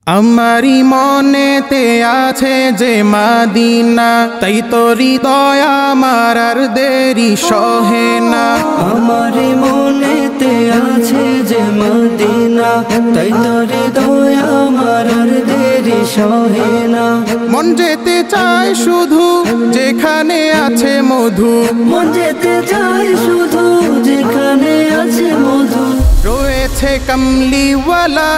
আমারি মনেতে আছে যে মদিনা, তাই তো হৃদয় আমার আর দেরি সহে না। আমারি মনেতে আছে যে মদিনা, তাই তো হৃদয় আমার আর দেরি সহে না। মন যেতে চায় শুধু যেখানে আছে মধু, মন যেতে চায় শুধু যেখানে আছে মধু। রয়েছে কামলিওয়ালা।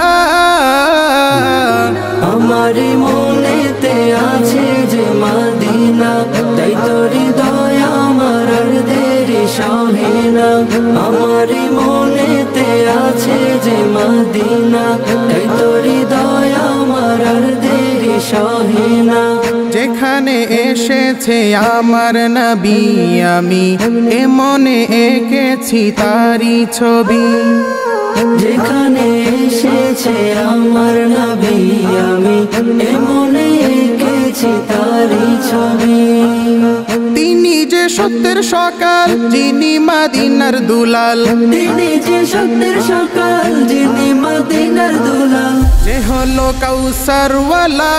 আমারি মনেতে আছে যে মদিনা, তাই তো হৃদয় আমার আর দেরি সহে না। আমারি মনেতে আছে যে মদিনা, তাই তো হৃদয় আমার আর দেরি সহে না। যেখানে এসেছে আমার নবী, আমি এ মনে এঁকেছি তারি ছবি। যেখানে এসেছে আমার নবী, আমি এ মনে এঁকেছি তারি ছবি। তিনি যে সত্যের সকাল, যিনি মদিনার দুলাল। তিনি যে সত্যের সকাল, যিনি মদিনার দুলাল। যে হলো কাউসারওয়ালা।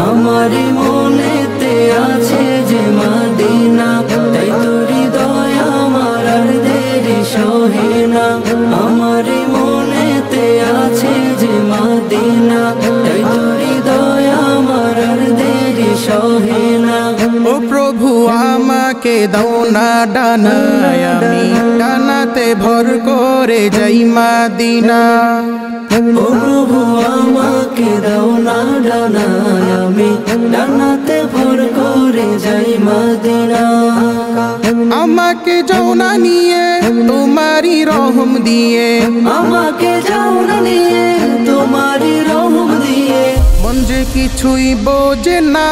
আমারি মনেতে আছে যে মদিনা, তাই তো হৃদয় আমার আর দেরি সহে না। আমারি মনেতে আছে যে মদিনা, তাই তো হৃদয় আমার আর দেরি সহে না। ও প্রভু আমাকে দাও না ডানায়, আমি ডানাতে ভর করে যাই মদিনা। ও প্রভু আমাকে দাও না ডানায়, আমি ডানাতে ভর করে যাই মদিনা। আমাকে যাও না নিয়ে তোমারি রহম দিয়ে, আমাকে যাও না নিয়ে তোমারি রহম দিয়ে। মন যে কিছুই বোঝে না।